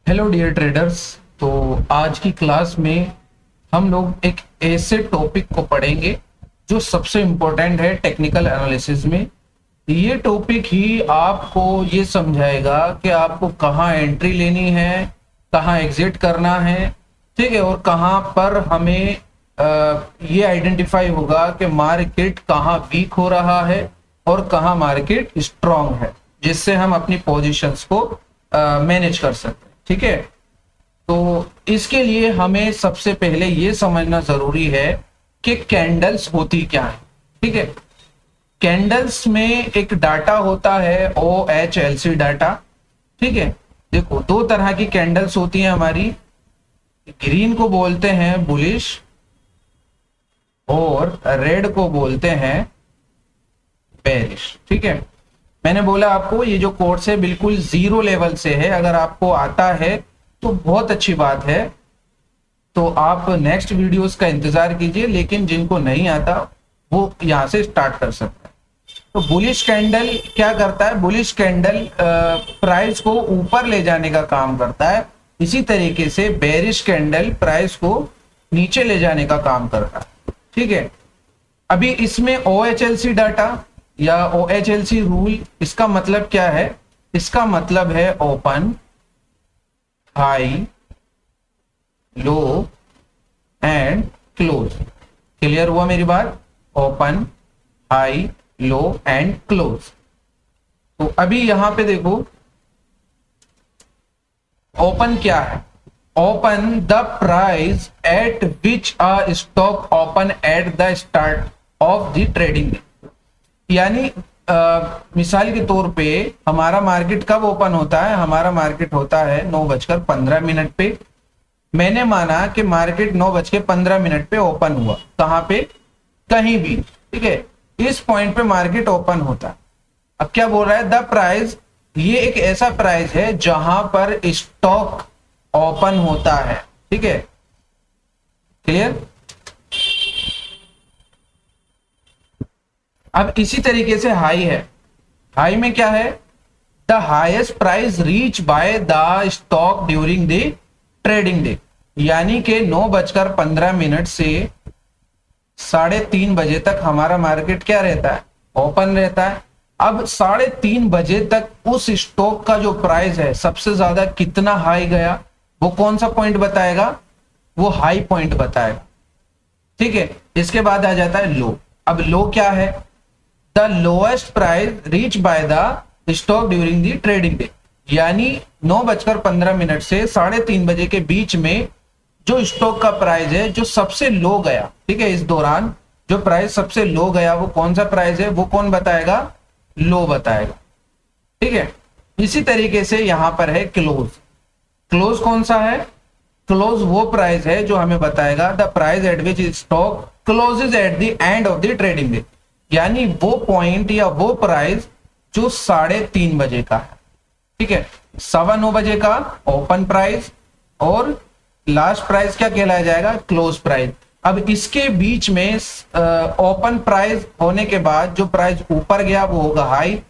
Hello dear traders. तो आज की क्लास में हम लोग एक ऐसे टॉपिक को पढ़ेंगे जो सबसे इम्पोर्टेंट है टेक्निकल एनालिसिस में। ये टॉपिक ही आपको ये समझाएगा कि आपको कहाँ एंट्री लेनी है, कहाँ एग्जिट करना है, ठीक है, और कहाँ पर हमें ये आइडेंटिफाई होगा कि मार्केट कहाँ वीक हो रहा है और कहाँ मार्केट स्ट्रांग है, जिससे हम अपनी पोजीशंस को मैनेज कर सकते हैं। ठीक है, तो इसके लिए हमें सबसे पहले ये समझना जरूरी है कि कैंडल्स होती क्या है। ठीक है, कैंडल्स में एक डाटा होता है OHLC डाटा। ठीक है, देखो दो तरह की कैंडल्स होती हैं हमारी, ग्रीन को बोलते हैं बुलिश और रेड को बोलते हैं बेरिश। ठीक है, मैंने बोला आपको ये जो कोर्स है बिल्कुल जीरो लेवल से है। अगर आपको आता है तो बहुत अच्छी बात है, तो आप नेक्स्ट वीडियोस का इंतजार कीजिए, लेकिन जिनको नहीं आता वो यहाँ से स्टार्ट कर सकते हैं। तो बुलिश कैंडल क्या करता है? बुलिश कैंडल प्राइस को ऊपर ले जाने का काम करता है। इसी तरीके से बेरिश कैंडल प्राइस को नीचे ले जाने का काम करता है। ठीक है, अभी इसमें OHLC डाटा या OHLC रूल, इसका मतलब क्या है? इसका मतलब है open, high, low and close. Clear हुआ मेरी बात? Open, high, low and close. तो अभी यहां पे देखो ओपन क्या है? Open the price at which a stock open at the start of the trading day. यानी मिसाल के तौर पे हमारा मार्केट कब ओपन होता है? हमारा मार्केट होता है 9:15 पे। मैंने माना कि मार्केट 9:15 पे ओपन हुआ। कहाँ पे? कहीं भी। ठीक है, इस पॉइंट पे मार्केट ओपन होता है। अब क्या बोल रहा है? द प्राइस, ये एक ऐसा प्राइस है जहां पर स्टॉक ओपन होता है। ठीक है, क्लियर? अब इसी तरीके से हाई है। हाई में क्या है? The highest price reach by the stock during the trading day. यानी कि 9:15 से 3:30 तक हमारा मार्केट क्या रहता है? ओपन रहता है। अब 3:30 तक उस स्टॉक का जो प्राइस है सबसे ज्यादा कितना हाई गया, वो कौन सा पॉइंट बताएगा? वो हाई पॉइंट बताएगा। ठीक है, इसके बाद आ जाता है लो। अब लो क्या है? The lowest price reach by the stock during the trading day. यानी 9:15 से 3:30 के बीच में जो स्टॉक का प्राइस है जो सबसे लो गया, ठीक है, इस दौरान जो प्राइस सबसे लो गया वो कौन सा प्राइस है? वो कौन बताएगा? लो बताएगा। ठीक है, इसी तरीके से यहां पर है क्लोज। क्लोज कौन सा है? क्लोज वो प्राइस है जो हमें बताएगा the price at which stock closes at the end of the trading day. यानी वो पॉइंट या वो प्राइस जो 3:30 का है। ठीक है, 9:15 का ओपन प्राइस और लास्ट प्राइस क्या कहलाया जाएगा? Close price. अब इसके बीच में ओपन प्राइस होने के बाद जो प्राइस ऊपर गया वो होगा हाई,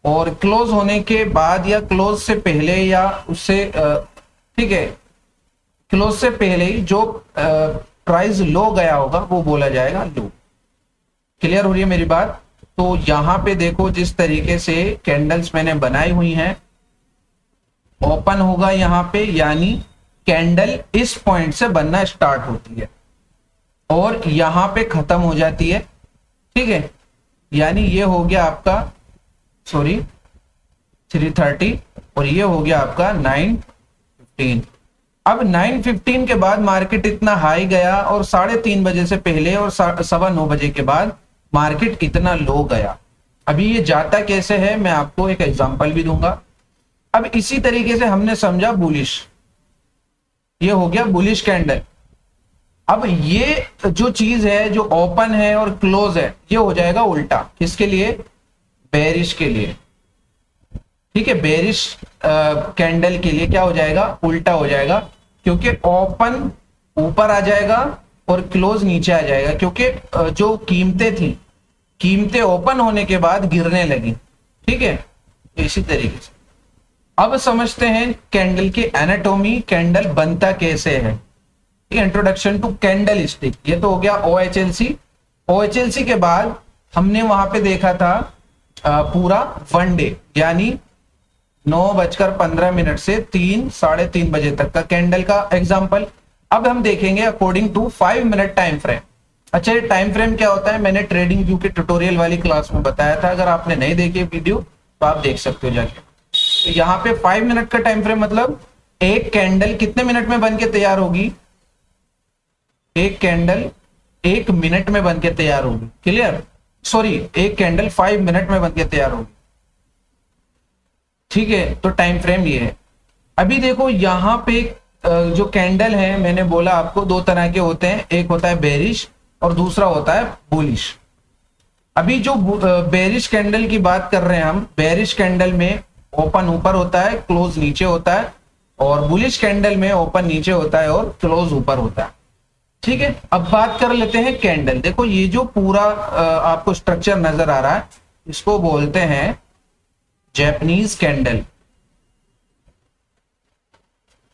और क्लोज होने के बाद या क्लोज से पहले या उससे ठीक है, क्लोज से पहले ही जो प्राइस लो गया होगा वो बोला जाएगा लो। क्लियर हो रही है मेरी बात? तो यहां पे देखो जिस तरीके से कैंडल्स मैंने बनाई हुई हैं, ओपन होगा यहां पे, यानी कैंडल इस पॉइंट से बनना स्टार्ट होती है और यहां पे खत्म हो जाती है। ठीक है, यानी ये हो गया आपका 3:30 और ये हो गया आपका 9:15। अब 9:15 के बाद मार्केट इतना हाई गया और 3:30 से पहले और 9:15 के बाद मार्केट इतना लो गया। अभी ये जाता कैसे है मैं आपको एक एग्जांपल भी दूंगा। अब इसी तरीके से हमने समझा बुलिश, ये हो गया बुलिश कैंडल। अब ये जो चीज है जो ओपन है और क्लोज है ये हो जाएगा उल्टा। किसके लिए? बेरिश के लिए। ठीक है, बेरिश कैंडल के लिए क्या हो जाएगा? उल्टा हो जाएगा, क्योंकि ओपन ऊपर आ जाएगा और क्लोज नीचे आ जाएगा, क्योंकि जो कीमतें थी, कीमतें ओपन होने के बाद गिरने लगी। ठीक है, इसी तरीके से अब समझते हैं कैंडल की एनाटॉमी, कैंडल बनता कैसे है। इंट्रोडक्शन टू कैंडल स्टिक, ये तो हो गया OHLC। OHLC के बाद हमने वहां पे देखा था पूरा 1 डे, यानी 9:15 से 3-3:30 बजे तक का कैंडल का एग्जाम्पल। अब हम देखेंगे according to 5 minute time frame. अच्छा, ये टाइम फ्रेम क्या होता है मैंने ट्रेडिंग व्यू के ट्यूटोरियल वाली क्लास में बताया था, अगर आपने नहीं देखी वीडियो तो आप देख सकते हो जाके। तो यहाँ पे 5 मिनट का टाइम फ्रेम मतलब एक कैंडल कितने मिनट में बन के तैयार होगी, एक कैंडल 1 मिनट में बन के तैयार होगी। क्लियर, सॉरी, एक कैंडल 5 मिनट में बन के तैयार होगी। ठीक है, तो टाइम फ्रेम ये है। अभी देखो यहाँ पे जो कैंडल है, मैंने बोला आपको 2 तरह के होते हैं, एक होता है बेरिश और दूसरा होता है बुलिश। अभी जो बेरिश कैंडल की बात कर रहे हैं हम, बेरिश कैंडल में ओपन ऊपर होता है, क्लोज नीचे होता है, और बुलिश कैंडल में ओपन नीचे होता है और क्लोज ऊपर होता है। ठीक है, अब बात कर लेते हैं कैंडल। देखो ये जो पूरा आपको स्ट्रक्चर नजर आ रहा है, इसको बोलते हैं जैपनीज कैंडल।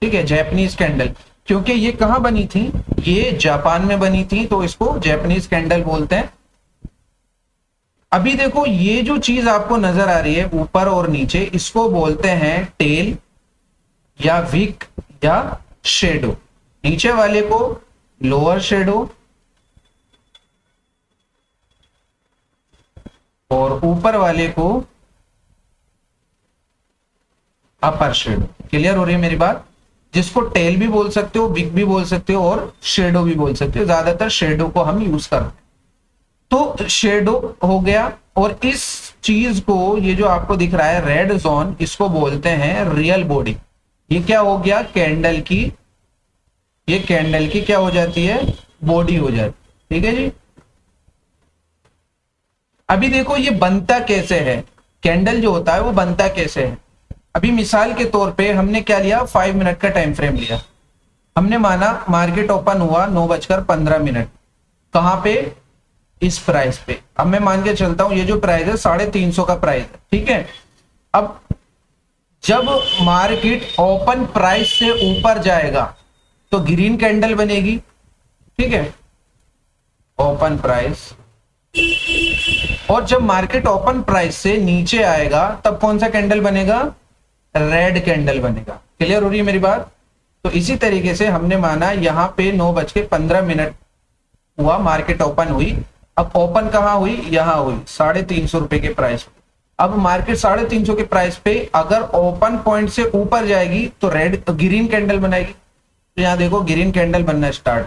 ठीक है, जैपनीज कैंडल, क्योंकि ये कहां बनी थी, ये जापान में बनी थी, तो इसको जैपनीज कैंडल बोलते हैं। अभी देखो ये जो चीज आपको नजर आ रही है ऊपर और नीचे, इसको बोलते हैं टेल या विक या शेडो। नीचे वाले को लोअर शेडो और ऊपर वाले को अपर शेडो। क्लियर हो रही है मेरी बात? जिसको टेल भी बोल सकते हो, विक भी बोल सकते हो और शेडो भी बोल सकते हो। ज्यादातर शेडो को हम यूज करते हैं। तो शेडो हो गया, और इस चीज को, ये जो आपको दिख रहा है रेड जोन, इसको बोलते हैं रियल बॉडी। ये क्या हो गया, कैंडल की, ये कैंडल की क्या हो जाती है, बॉडी हो जाती है। ठीक है जी। अभी देखो ये बनता कैसे है, कैंडल जो होता है वो बनता कैसे है। अभी मिसाल के तौर पे हमने क्या लिया, 5 मिनट का टाइम फ्रेम लिया। हमने माना मार्केट ओपन हुआ 9:15। कहां पे, इस प्राइस पे। अब मैं मान के चलता हूं ये जो प्राइस है 350 का प्राइस है। ठीक है, अब जब मार्केट ओपन प्राइस से ऊपर जाएगा तो ग्रीन कैंडल बनेगी। ठीक है, ओपन प्राइस, और जब मार्केट ओपन प्राइस से नीचे आएगा तब कौन सा कैंडल बनेगा, रेड कैंडल बनेगा। क्लियर हो रही है मेरी बात? तो इसी तरीके से हमने माना यहां पे 9:15 हुआ, मार्केट ओपन हुई। अब ओपन कहां हुई, यहां हुई 350 रुपए के प्राइस पे। अब मार्केट 350 के प्राइस पे अगर ओपन पॉइंट से ऊपर जाएगी तो ग्रीन कैंडल बनाएगी। तो यहां देखो ग्रीन कैंडल बनना स्टार्ट।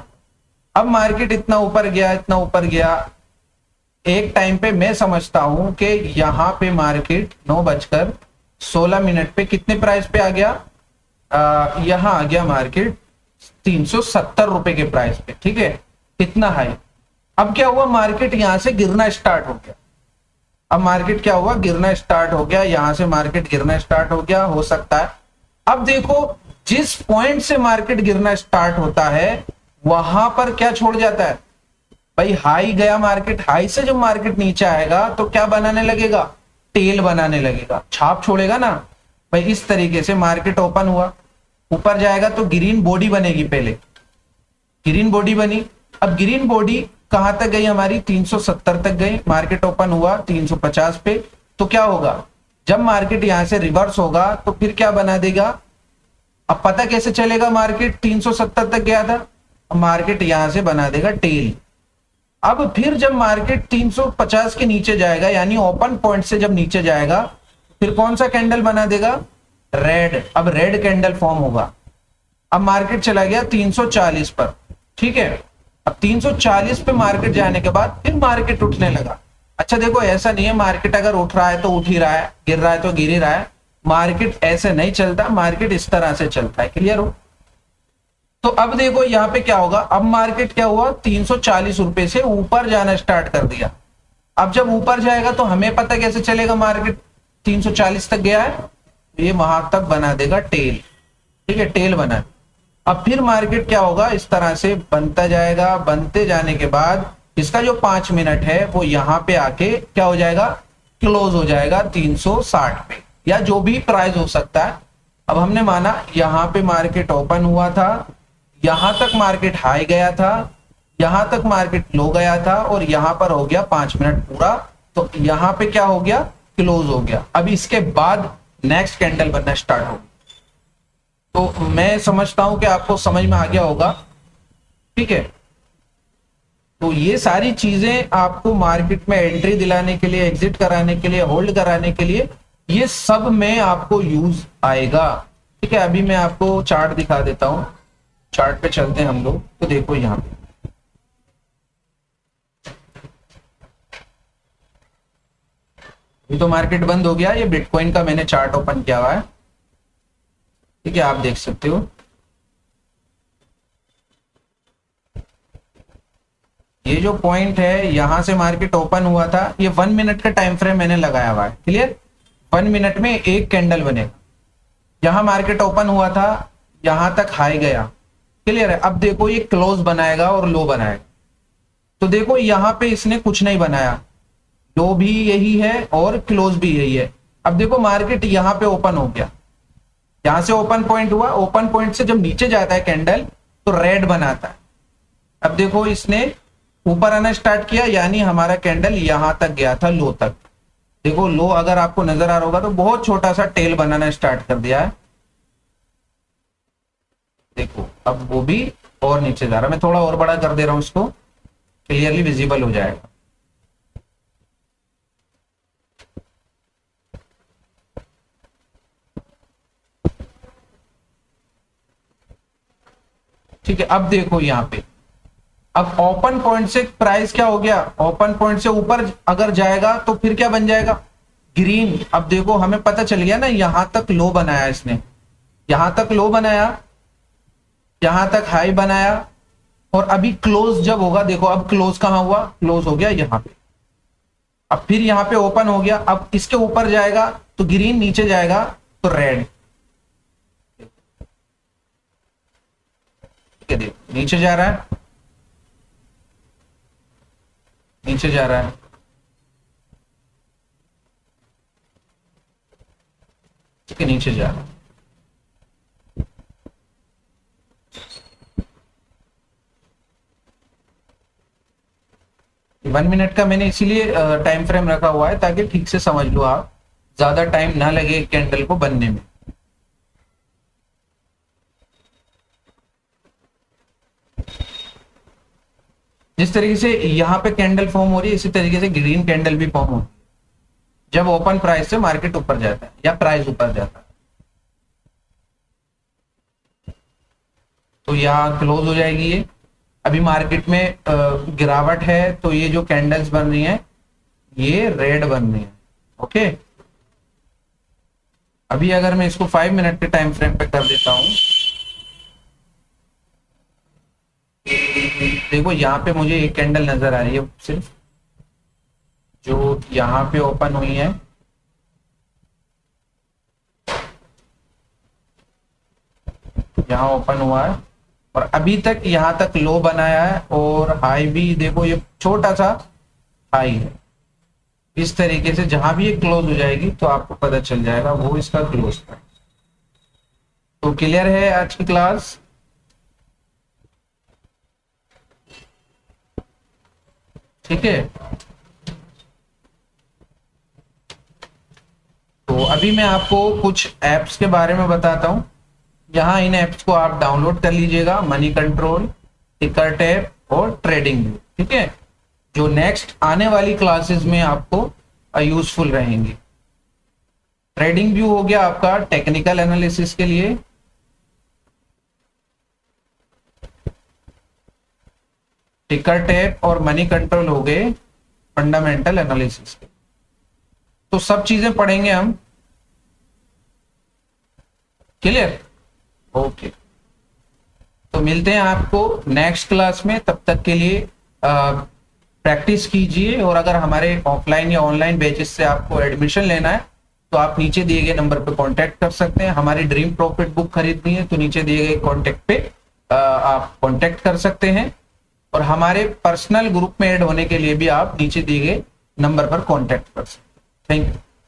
अब मार्केट इतना ऊपर गया, इतना ऊपर गया, एक टाइम पे मैं समझता हूं कि यहां पे मार्केट 9:16 पे कितने प्राइस पे आ गया, यहां आ गया मार्केट 370 रुपए के प्राइस पे। ठीक है, इतना हाई। अब क्या हुआ, मार्केट यहां से गिरना स्टार्ट हो गया। अब मार्केट क्या हुआ, गिरना स्टार्ट हो गया, यहां से मार्केट गिरना स्टार्ट हो गया, हो सकता है। अब देखो जिस पॉइंट से मार्केट गिरना स्टार्ट होता है वहां पर क्या छोड़ जाता है भाई, हाई गया मार्केट, हाई से जब मार्केट नीचे आएगा तो क्या बनाने लगेगा, टेल बनाने लगेगा, छाप छोड़ेगा ना भाई। इस तरीके से मार्केट ओपन हुआ, ऊपर जाएगा तो ग्रीन बॉडी बनेगी, पहले ग्रीन बॉडी बनी। अब ग्रीन बॉडी कहां तक गई हमारी, 370 तक गई। मार्केट ओपन हुआ 350 पे, तो क्या होगा, जब मार्केट यहां से रिवर्स होगा तो फिर क्या बना देगा। अब पता कैसे चलेगा मार्केट 370 तक गया था, मार्केट यहां से बना देगा टेल। अब फिर जब मार्केट 350 के नीचे जाएगा, यानी ओपन पॉइंट से जब नीचे जाएगा, फिर कौन सा कैंडल बना देगा, रेड। अब रेड कैंडल फॉर्म होगा। अब मार्केट चला गया 340 पर। ठीक है, अब 340 पे मार्केट जाने के बाद फिर मार्केट उठने लगा। अच्छा देखो, ऐसा नहीं है मार्केट अगर उठ रहा है तो उठ ही रहा है, गिर रहा है तो गिर ही रहा है। मार्केट ऐसे नहीं चलता, मार्केट इस तरह से चलता है। क्लियर हो? तो अब देखो यहाँ पे क्या होगा, अब मार्केट क्या हुआ, 340 रुपए से ऊपर जाना स्टार्ट कर दिया। अब जब ऊपर जाएगा तो हमें पता कैसे चलेगा मार्केट 340 तक गया है, ये वहां तक बना देगा टेल। ठीक है, टेल बना। अब फिर मार्केट क्या होगा, इस तरह से बनता जाएगा। बनते जाने के बाद इसका जो 5 मिनट है वो यहाँ पे आके क्या हो जाएगा, क्लोज हो जाएगा 360 पे, या जो भी प्राइस हो सकता है। अब हमने माना यहाँ पे मार्केट ओपन हुआ था, यहां तक मार्केट हाई गया था, यहां तक मार्केट लो गया था, और यहां पर हो गया 5 मिनट पूरा, तो यहां पे क्या हो गया, क्लोज हो गया। अब इसके बाद नेक्स्ट कैंडल बनना स्टार्ट होगी। तो मैं समझता हूं कि आपको समझ में आ गया होगा, ठीक है। तो ये सारी चीजें आपको मार्केट में एंट्री दिलाने के लिए, एग्जिट कराने के लिए, होल्ड कराने के लिए, ये सब में आपको यूज आएगा, ठीक है। अभी मैं आपको चार्ट दिखा देता हूं, चार्ट पे चलते हैं हम लोग। तो देखो यहां पे ये तो मार्केट बंद हो गया, ये बिटकॉइन का मैंने चार्ट ओपन किया हुआ है, ठीक है, आप देख सकते हो। ये जो पॉइंट है, यहां से मार्केट ओपन हुआ था, ये 1 मिनट का टाइम फ्रेम मैंने लगाया हुआ है, क्लियर। 1 मिनट में एक कैंडल बनेगा। यहां मार्केट ओपन हुआ था, यहां तक हाई गया, क्लियर है। अब देखो ये क्लोज बनाएगा और लो बनाएगा। तो देखो यहां पे इसने कुछ नहीं बनाया, लो भी यही है और क्लोज भी यही है। अब देखो मार्केट यहां पे ओपन हो गया, यहां से ओपन पॉइंट हुआ, ओपन पॉइंट से जब नीचे जाता है कैंडल तो रेड बनाता है। अब देखो इसने ऊपर आना स्टार्ट किया, यानी हमारा कैंडल यहां तक गया था, लो तक। देखो लो अगर आपको नजर आ रहा होगा तो बहुत छोटा सा टेल बनाना स्टार्ट कर दिया है। देखो अब वो भी और नीचे जा रहा है। मैं थोड़ा और बड़ा कर दे रहा हूं, इसको क्लियरली विजिबल हो जाएगा। ठीक है, अब देखो यहां पे, अब ओपन पॉइंट से प्राइस क्या हो गया, ओपन पॉइंट से ऊपर अगर जाएगा तो फिर क्या बन जाएगा, ग्रीन। अब देखो हमें पता चल गया ना, यहां तक लो बनाया इसने, यहां तक लो बनाया, यहां तक हाई बनाया, और अभी क्लोज जब होगा, देखो अब क्लोज कहां हुआ, क्लोज हो गया यहां पे। अब फिर यहां पे ओपन हो गया, अब इसके ऊपर जाएगा तो ग्रीन, नीचे जाएगा तो रेड। ठीक है, देखो नीचे जा रहा है, नीचे जा रहा है, ठीक है, नीचे जा रहा है। 1 मिनट का मैंने इसीलिए टाइम फ्रेम रखा हुआ है ताकि ठीक से समझ लो आप, ज्यादा टाइम ना लगे कैंडल को बनने में। जिस तरीके से यहां पे कैंडल फॉर्म हो रही है, इसी तरीके से ग्रीन कैंडल भी फॉर्म होती है जब ओपन प्राइस से मार्केट ऊपर जाता है या प्राइस ऊपर जाता है। तो यहाँ क्लोज हो जाएगी ये। अभी मार्केट में गिरावट है, तो ये जो कैंडल्स बन रही हैं ये रेड बन रही है, ओके। अभी अगर मैं इसको 5 मिनट के टाइम फ्रेम पे कर देता हूं, देखो यहाँ पे मुझे एक कैंडल नजर आ रही है सिर्फ, जो यहाँ पे ओपन हुई है, यहाँ ओपन हुआ है, और अभी तक यहाँ तक लो बनाया है, और हाई भी देखो ये छोटा सा हाई है। इस तरीके से जहां भी ये क्लोज हो जाएगी तो आपको पता चल जाएगा वो इसका क्लोज था। तो क्लियर है आज की क्लास? ठीक है, तो अभी मैं आपको कुछ एप्स के बारे में बताता हूं। यहाँ इन एप्स को आप डाउनलोड कर लीजिएगा, मनी कंट्रोल, टिकरटैप और ट्रेडिंग व्यू, ठीक है, जो नेक्स्ट आने वाली क्लासेस में आपको यूजफुल रहेंगी। ट्रेडिंग व्यू हो गया आपका टेक्निकल एनालिसिस के लिए, टिकरटैप और मनी कंट्रोल हो गए फंडामेंटल एनालिसिस के। तो सब चीजें पढ़ेंगे हम, क्लियर? ओके, तो मिलते हैं आपको नेक्स्ट क्लास में। तब तक के लिए प्रैक्टिस कीजिए, और अगर हमारे ऑफलाइन या ऑनलाइन बैचेस से आपको एडमिशन लेना है तो आप नीचे दिए गए नंबर पर कांटेक्ट कर सकते हैं। हमारी ड्रीम प्रॉफिट बुक खरीदनी है तो नीचे दिए गए कांटेक्ट पे आप कांटेक्ट कर सकते हैं, और हमारे पर्सनल ग्रुप में ऐड होने के लिए भी आप नीचे दिए गए नंबर पर कांटेक्ट कर सकते हैं। Thank you.